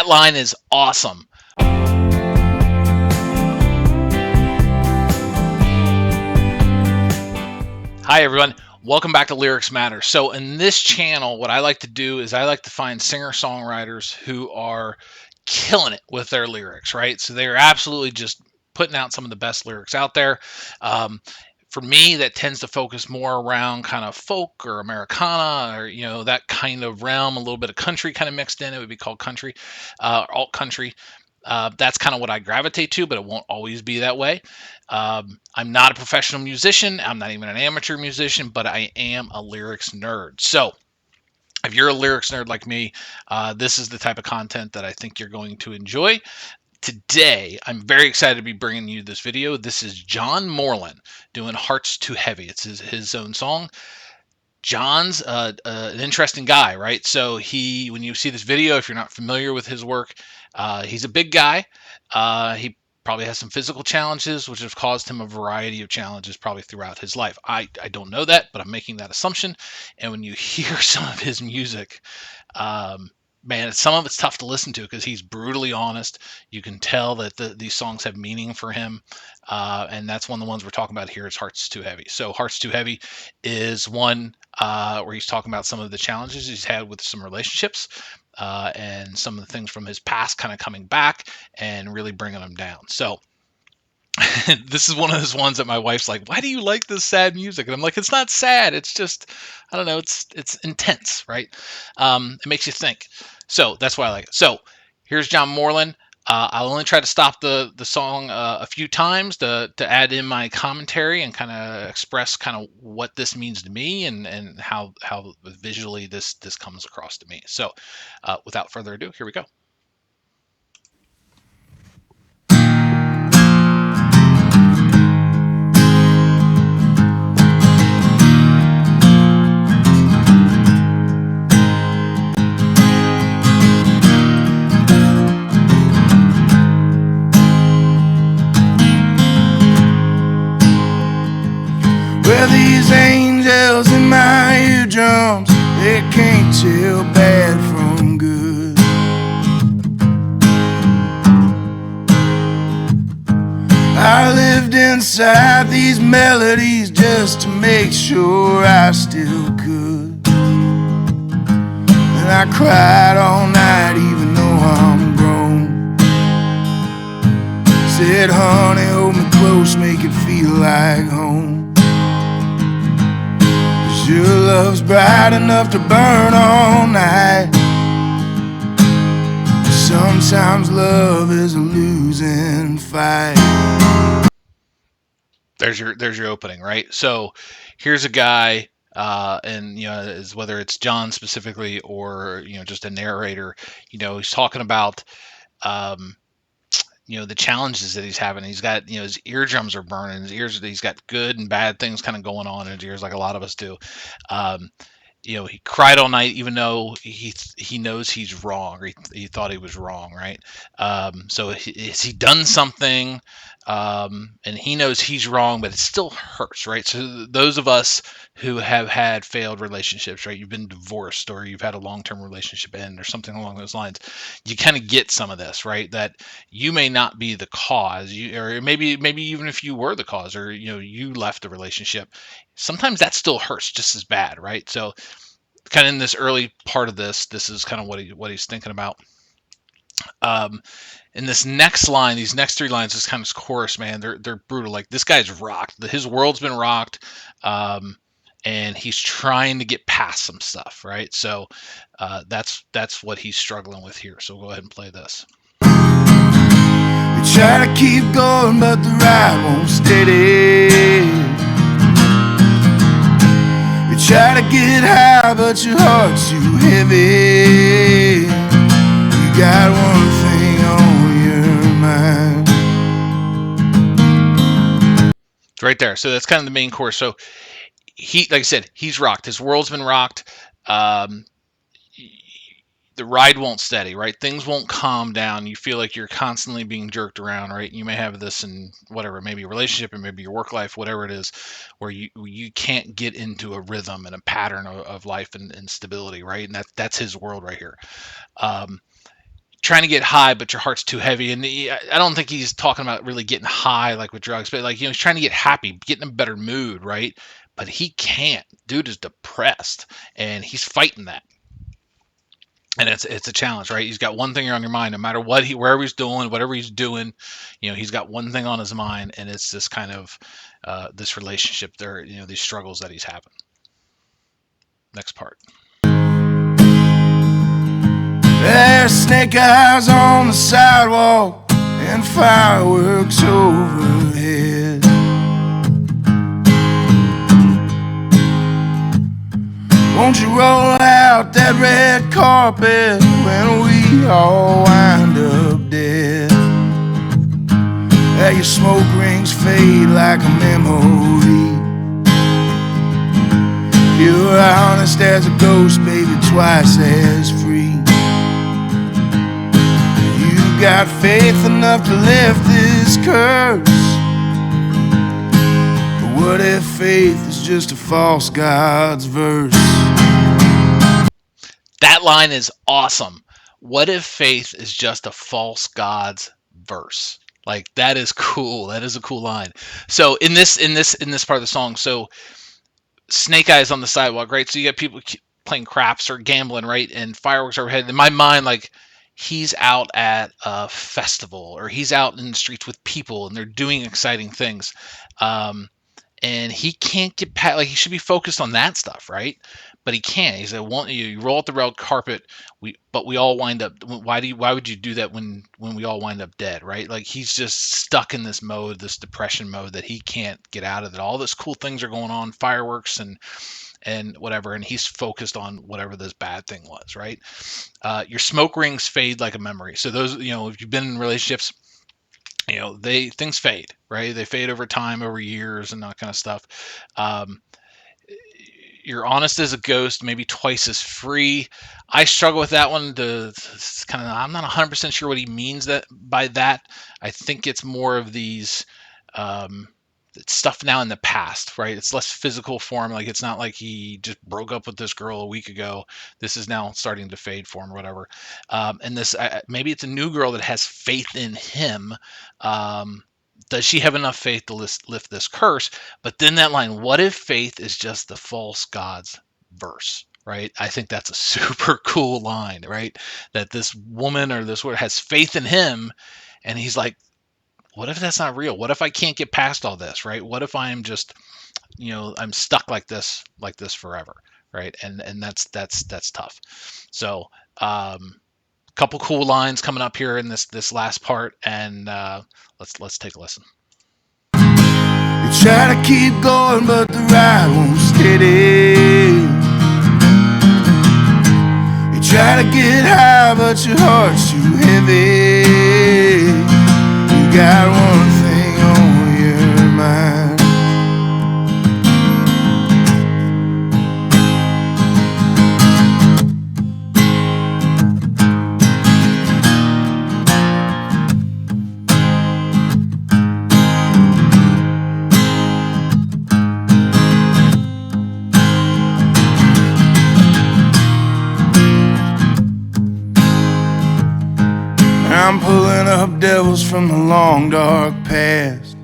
line is awesome. Hi, everyone. Welcome back to Lyrics Matter. So, in this channel, what I like to do is I like to find singer-songwriters who are killing it with their lyrics, right? So, they're absolutely just putting out some of the best lyrics out there. Um, for me, that tends to focus more around kind of folk or Americana or, that kind of realm, a little bit of country kind of mixed in. It would be called country, alt country. That's kind of what I gravitate to, but it won't always be that way. I'm not a professional musician. I'm not even an amateur musician, but I am a lyrics nerd. So if you're a lyrics nerd like me, this is the type of content that I think you're going to enjoy. Today, I'm very excited to be bringing you this video. This is John Moreland doing Hearts Too Heavy. It's his own song. John's an interesting guy, right? So when you see this video, if you're not familiar with his work, he's a big guy. He probably has some physical challenges, which have caused him a variety of challenges probably throughout his life. I don't know that, but I'm making that assumption. And when you hear some of his music, man, some of it's tough to listen to because he's brutally honest. You can tell that these songs have meaning for him. And that's one of the ones we're talking about here is Hearts Too Heavy. So Hearts Too Heavy is one where he's talking about some of the challenges he's had with some relationships and some of the things from his past kind of coming back and really bringing them down. So this is one of those ones that my wife's like, why do you like this sad music? And I'm like, it's not sad. It's just, I don't know. It's intense, right? It makes you think. So that's why I like it. So here's John Moreland. I'll only try to stop the song a few times to add in my commentary and kind of express kind of what this means to me and how visually this comes across to me. So without further ado, here we go. Well, these angels in my eardrums, they can't tell bad from good. I lived inside these melodies just to make sure I still could. And I cried all night even though I'm grown. Said, honey, hold me close, make it feel like home. Your love's bright enough to burn all night. Sometimes love is a losing fight. There's your opening, right? So here's a guy, and is whether it's John specifically or just a narrator, he's talking about the challenges that he's having. He's got, his eardrums are burning, his ears, he's got good and bad things kind of going on in his ears, like a lot of us do. He cried all night, even though he knows he's wrong, or he thought he was wrong, right? So has he done something, and he knows he's wrong, but it still hurts, right? So those of us who have had failed relationships, right? You've been divorced, or you've had a long-term relationship end, or something along those lines. You kind of get some of this, right? That you may not be the cause, or maybe even if you were the cause, or you left the relationship. Sometimes that still hurts just as bad, right? So kind of in this early part of this is kind of what he's thinking about. In this next line, these next three lines, this kind of chorus, man, they're brutal. Like, this guy's rocked. His world's been rocked, and he's trying to get past some stuff, right? So that's what he's struggling with here. So we'll go ahead and play this. You try to keep going, but the ride won't steady. You try to get high, but your heart's too heavy. You got one thing on your mind. Right there. So that's kind of the main chorus. So like I said, he's rocked. His world's been rocked. The ride won't steady, right? Things won't calm down. You feel like you're constantly being jerked around, right? You may have this in whatever, maybe a relationship, or maybe your work life, whatever it is, where you can't get into a rhythm and a pattern of life and stability, right? And that's his world right here. trying to get high, but your heart's too heavy. And I don't think he's talking about really getting high like with drugs, but like, he's trying to get happy, get in a better mood, right? But he can't. Dude is depressed, and he's fighting that. And it's a challenge, right? He's got one thing on your mind, no matter what wherever he's doing, whatever he's doing, he's got one thing on his mind, and it's this kind of this relationship there, these struggles that he's having. Next part. There's snake eyes on the sidewalk and fireworks overhead. Won't you roll out that red carpet when we all wind up dead? Let your smoke rings fade like a memory. You're honest as a ghost, baby, twice as free. You got faith enough to lift this curse. But what if faith is just a false god's verse? That line is awesome. What if faith is just a false god's verse? Like, that is cool. That is a cool line. So in this part of the song, so Snake Eyes on the sidewalk, right? So you got people playing craps or gambling, right? And fireworks overhead. In my mind, like, he's out at a festival, or he's out in the streets with people, and they're doing exciting things. And he can't get past, like, he should be focused on that stuff, right? But he can't. He said, you roll out the red carpet, but we all wind up. Why would you do that when we all wind up dead, right? Like, he's just stuck in this mode, this depression mode, that he can't get out of it. All this cool things are going on, fireworks and whatever, and he's focused on whatever this bad thing was, right? Your smoke rings fade like a memory. So those, if you've been in relationships, things fade, right? They fade over time, over years, and that kind of stuff. You're honest as a ghost, maybe twice as free. I struggle with that one. I'm not 100% sure what he means by that. I think it's more of these stuff now in the past, right? It's less physical for him. Like, it's not like he just broke up with this girl a week ago. This is now starting to fade for him or whatever. And this, maybe it's a new girl that has faith in him. Does she have enough faith to lift this curse? But then that line, what if faith is just the false god's verse, right? I think that's a super cool line, right? That this woman or this word has faith in him, and he's like, what if that's not real? What if I can't get past all this, right? What if I'm just, I'm stuck like this forever, right? And that's tough. So, couple cool lines coming up here in this last part, and let's take a listen. You try to keep going, but the ride won't steady. You try to get high, but your heart's too heavy. You got one thing on your mind. I'm pulling up devils from the long dark past,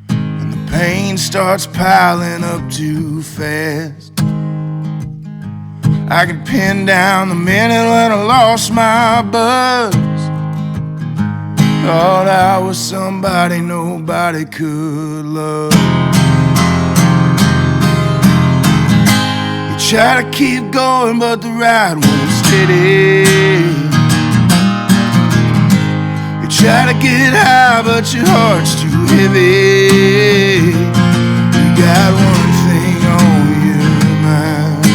and the pain starts piling up too fast. I could pin down the minute when I lost my buzz. Thought I was somebody nobody could love. You try to keep going, but the ride won't steady. Try to get high, but your heart's too heavy. You got one thing on your mind.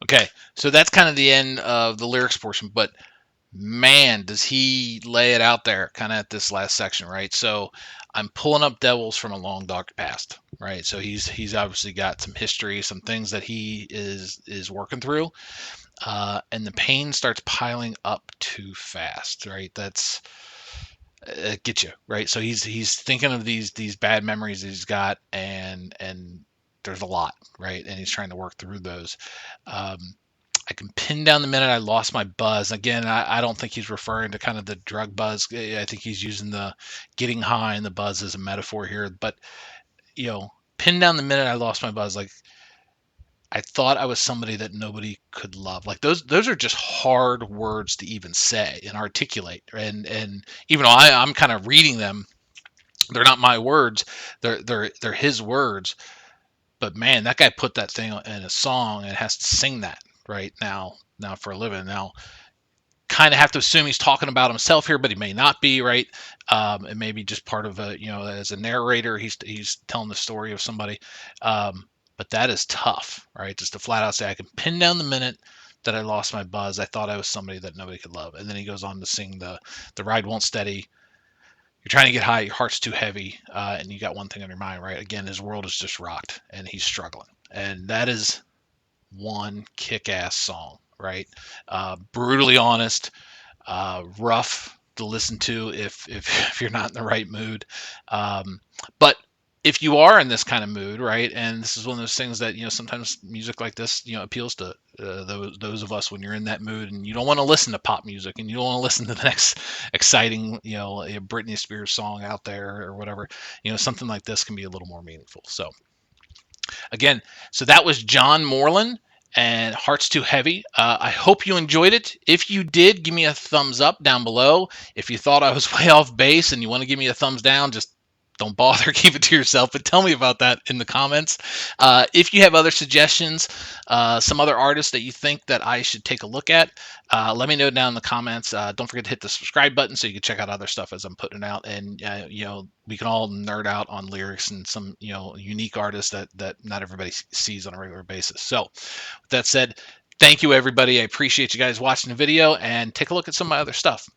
Okay, so that's kind of the end of the lyrics portion, but man, does he lay it out there kind of at this last section, right? So I'm pulling up devils from a long dark past, right? So he's obviously got some history, some things that he is working through, and the pain starts piling up too fast, right? That's it gets you, right? So he's thinking of these bad memories that he's got, and there's a lot, right? And he's trying to work through those. Um, I can pin down the minute I lost my buzz. Again, I don't think he's referring to kind of the drug buzz. I think he's using the getting high and the buzz as a metaphor here. But pin down the minute I lost my buzz. Like, I thought I was somebody that nobody could love. Like, those are just hard words to even say and articulate. And even though I'm kind of reading them, they're not my words. They're his words. But man, that guy put that thing in a song and has to sing that right now for a living. Now, kind of have to assume he's talking about himself here, but he may not be, right? It may be just part of as a narrator, he's telling the story of somebody. But that is tough, right? Just to flat out say, I can pin down the minute that I lost my buzz. I thought I was somebody that nobody could love. And then he goes on to sing the ride won't steady. You're trying to get high, your heart's too heavy, and you got one thing on your mind, right? Again, his world is just rocked, and he's struggling. And that is one kick-ass song, right? Brutally honest, rough to listen to if you're not in the right mood. But if you are in this kind of mood, right, and this is one of those things that sometimes music like this appeals to those of us when you're in that mood, and you don't want to listen to pop music, and you don't want to listen to the next exciting a Britney Spears song out there or whatever. Something like this can be a little more meaningful. So again, so that was John Moreland and Hearts Too Heavy. I hope you enjoyed it. If you did, give me a thumbs up down below. If you thought I was way off base and you want to give me a thumbs down, just don't bother, keep it to yourself, but tell me about that in the comments. If you have other suggestions, some other artists that you think that I should take a look at, let me know down in the comments. Don't forget to hit the subscribe button so you can check out other stuff as I'm putting it out. And, we can all nerd out on lyrics and some, unique artists that not everybody sees on a regular basis. So with that said, thank you, everybody. I appreciate you guys watching the video, and take a look at some of my other stuff.